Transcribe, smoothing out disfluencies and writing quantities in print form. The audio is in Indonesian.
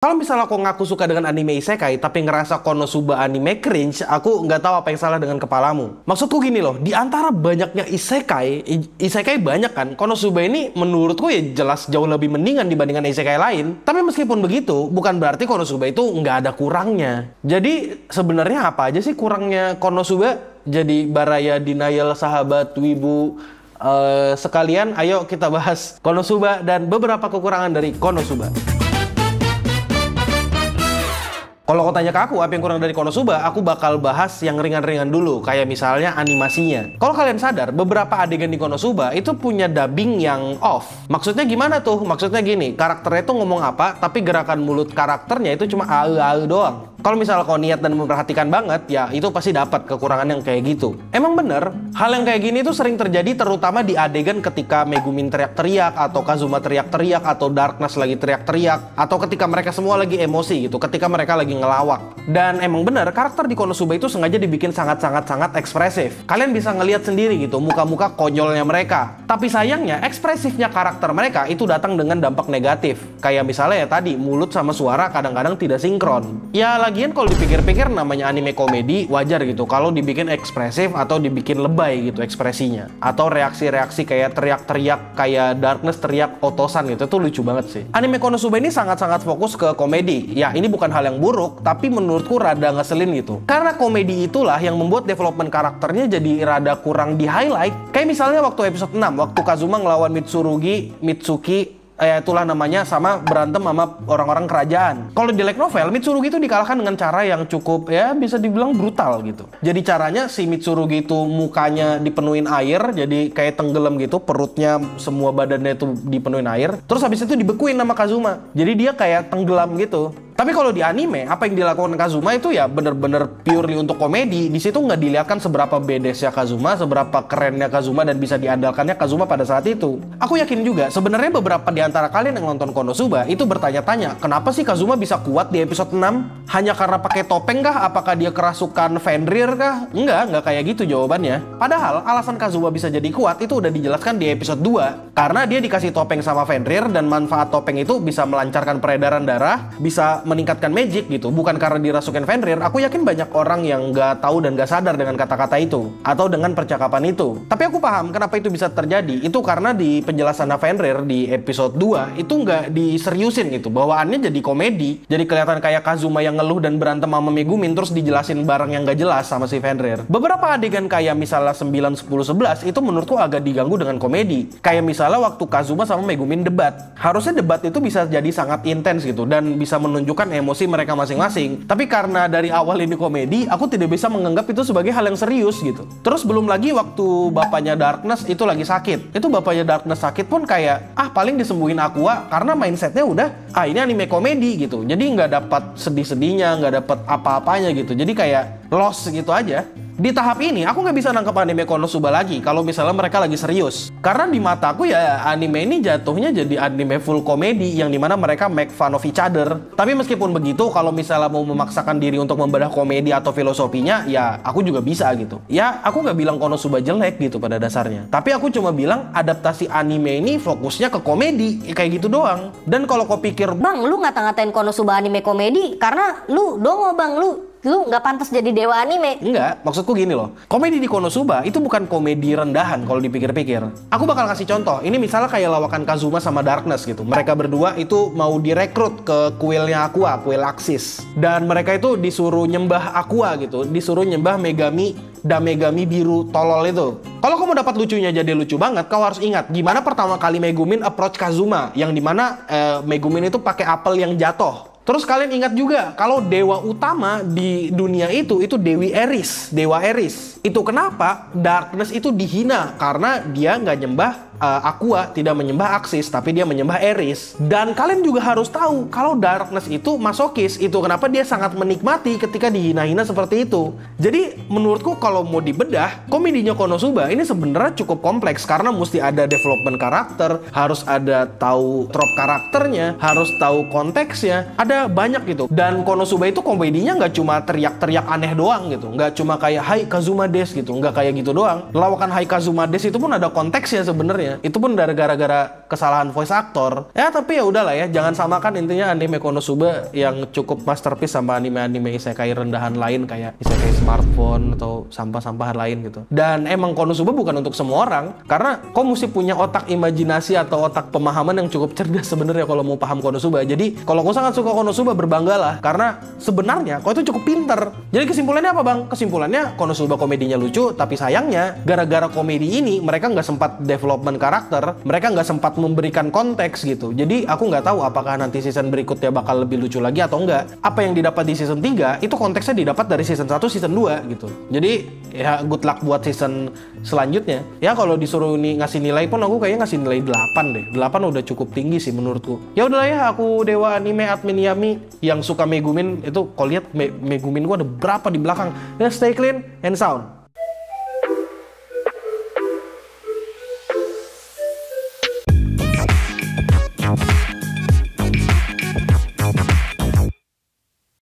Kalau misalnya aku ngaku suka dengan anime isekai, tapi ngerasa Konosuba anime cringe, aku nggak tahu apa yang salah dengan kepalamu. Maksudku gini loh, di antara banyaknya isekai banyak kan, Konosuba ini menurutku ya jelas jauh lebih mendingan dibandingkan isekai lain. Tapi meskipun begitu, bukan berarti Konosuba itu nggak ada kurangnya. Jadi sebenarnya apa aja sih kurangnya Konosuba? Jadi Baraya Denial sahabat Wibu sekalian, ayo kita bahas Konosuba dan beberapa kekurangan dari Konosuba. Kalau kau tanya ke aku apa yang kurang dari Konosuba, aku bakal bahas yang ringan-ringan dulu, kayak misalnya animasinya. Kalau kalian sadar, beberapa adegan di Konosuba itu punya dubbing yang off. Maksudnya gimana tuh? Maksudnya gini, karakternya tuh ngomong apa, tapi gerakan mulut karakternya itu cuma ae-ae doang. Kalau misalnya kau niat dan memperhatikan banget, ya itu pasti dapat kekurangan yang kayak gitu. Emang bener, hal yang kayak gini tuh sering terjadi terutama di adegan ketika Megumin teriak-teriak, atau Kazuma teriak-teriak, atau Darkness lagi teriak-teriak, atau ketika mereka semua lagi emosi gitu, ketika mereka lagi ngelawak. Dan emang bener, karakter di Konosuba itu sengaja dibikin sangat-sangat ekspresif. Kalian bisa ngelihat sendiri gitu, muka-muka konyolnya mereka. Tapi sayangnya, ekspresifnya karakter mereka itu datang dengan dampak negatif. Kayak misalnya ya tadi, mulut sama suara kadang-kadang tidak sinkron. Ya lagian kalau dipikir-pikir namanya anime komedi, wajar gitu kalau dibikin ekspresif atau dibikin lebay gitu ekspresinya. Atau reaksi-reaksi kayak teriak-teriak, kayak Darkness teriak otosan gitu, itu lucu banget sih. Anime Konosuba ini sangat-sangat fokus ke komedi. Ya ini bukan hal yang buruk, tapi menurutku rada ngeselin gitu. Karena komedi itulah yang membuat development karakternya jadi rada kurang di highlight. Kayak misalnya waktu episode 6, waktu Kazuma ngelawan Mitsuki, itulah namanya, sama berantem sama orang-orang kerajaan. Kalau di light novel, Mitsurugi itu dikalahkan dengan cara yang cukup ya bisa dibilang brutal gitu. Jadi caranya si Mitsurugi itu mukanya dipenuhin air, jadi kayak tenggelam gitu, perutnya semua badannya itu dipenuhin air. Terus habis itu dibekuin sama Kazuma. Jadi dia kayak tenggelam gitu. Tapi kalau di anime, apa yang dilakukan Kazuma itu ya bener-bener purely untuk komedi. Di situ nggak dilihatkan seberapa bedesnya Kazuma, seberapa kerennya Kazuma, dan bisa diandalkannya Kazuma pada saat itu. Aku yakin juga, sebenarnya beberapa di antara kalian yang nonton Konosuba itu bertanya-tanya, kenapa sih Kazuma bisa kuat di episode 6? Hanya karena pakai topeng kah? Apakah dia kerasukan Fenrir kah? Enggak kayak gitu jawabannya. Padahal alasan Kazuma bisa jadi kuat itu udah dijelaskan di episode 2. Karena dia dikasih topeng sama Fenrir, dan manfaat topeng itu bisa melancarkan peredaran darah, bisa meningkatkan magic gitu, bukan karena dirasukin Fenrir. Aku yakin banyak orang yang nggak tahu dan nggak sadar dengan kata-kata itu atau dengan percakapan itu. Tapi aku paham kenapa itu bisa terjadi. Itu karena di penjelasan Fenrir di episode 2 itu nggak diseriusin gitu, bawaannya jadi komedi. Jadi kelihatan kayak Kazuma yang ngeluh dan berantem sama Megumin, terus dijelasin barang yang nggak jelas sama si Fenrir. Beberapa adegan kayak misalnya 9, 10, 11 itu menurutku agak diganggu dengan komedi. Kayak misalnya waktu Kazuma sama Megumin debat. Harusnya debat itu bisa jadi sangat intens gitu dan bisa menunjukkan emosi mereka masing-masing. Tapi karena dari awal ini komedi, aku tidak bisa menganggap itu sebagai hal yang serius gitu. Terus belum lagi waktu bapaknya Darkness itu lagi sakit. Itu bapaknya Darkness sakit pun kayak, paling disembuhin Aqua, karena mindsetnya udah, ini anime komedi gitu. Jadi nggak dapat sedih-sedihnya, nggak dapat apa-apanya gitu. Jadi kayak lost gitu aja. Di tahap ini, aku nggak bisa nangkep anime Konosuba lagi kalau misalnya mereka lagi serius. Karena di mataku ya, anime ini jatuhnya jadi anime full komedi yang dimana mereka make fun of each other. Tapi meskipun begitu, kalau misalnya mau memaksakan diri untuk membedah komedi atau filosofinya, ya aku juga bisa gitu. Ya, aku nggak bilang Konosuba jelek gitu pada dasarnya. Tapi aku cuma bilang adaptasi anime ini fokusnya ke komedi, kayak gitu doang. Dan kalau kau pikir, Bang, lu ngata-ngatain Konosuba anime komedi karena lu dongo, Bang. Lu nggak pantas jadi dewa anime. Enggak, maksudku gini loh. Komedi di Konosuba itu bukan komedi rendahan kalau dipikir-pikir. Aku bakal kasih contoh. Ini misalnya kayak lawakan Kazuma sama Darkness gitu. Mereka berdua itu mau direkrut ke kuilnya Aqua, kuil Axis. Dan mereka itu disuruh nyembah Aqua gitu. Disuruh nyembah Megami biru tolol itu. Kalau kamu dapat lucunya jadi lucu banget, kau harus ingat gimana pertama kali Megumin approach Kazuma. Yang dimana Megumin itu pakai apel yang jatuh. Terus kalian ingat juga kalau dewa utama di dunia itu Dewi Eris, Dewa Eris. Itu kenapa Darkness itu dihina karena dia nggak nyembah Aqua, tidak menyembah Axis, tapi dia menyembah Eris. Dan kalian juga harus tahu kalau Darkness itu masokis. Itu kenapa dia sangat menikmati ketika dihina-hina seperti itu. Jadi menurutku kalau mau dibedah, komedinya Konosuba ini sebenarnya cukup kompleks karena mesti ada development karakter, harus ada tahu trope karakternya, harus tahu konteksnya, ada komedinya banyak gitu. Dan Konosuba itu komedinya nggak cuma teriak-teriak aneh doang gitu, nggak cuma kayak Hai Kazuma Des gitu, nggak kayak gitu doang. Lawakan Hai Kazuma Des itu pun ada konteksnya sebenarnya. Itu pun dari gara-gara kesalahan voice actor. Ya tapi ya udahlah ya, jangan samakan intinya anime Konosuba yang cukup masterpiece sama anime-anime isekai rendahan lain kayak isekai smartphone atau sampah-sampahan lain gitu. Dan emang Konosuba bukan untuk semua orang, karena kau mesti punya otak imajinasi atau otak pemahaman yang cukup cerdas sebenarnya kalau mau paham Konosuba. Jadi kalau kau sangat suka Konosuba, berbanggalah karena sebenarnya kau itu cukup pinter. Jadi kesimpulannya apa bang? Kesimpulannya Konosuba komedinya lucu, tapi sayangnya gara-gara komedi ini mereka nggak sempat development karakter, mereka nggak sempat memberikan konteks gitu. Jadi aku nggak tahu apakah nanti season berikutnya bakal lebih lucu lagi atau enggak. Apa yang didapat di season 3 itu konteksnya didapat dari season 1, season 2 gitu. Jadi ya good luck buat season selanjutnya. Ya kalau disuruh ngasih nilai pun aku kayaknya ngasih nilai 8 deh. 8 udah cukup tinggi sih menurutku. Ya udahlah ya, aku Dewa Anime Admin Yami yang suka Megumin itu. Kau lihat Megumin gua ada berapa di belakang. Ya stay clean and sound.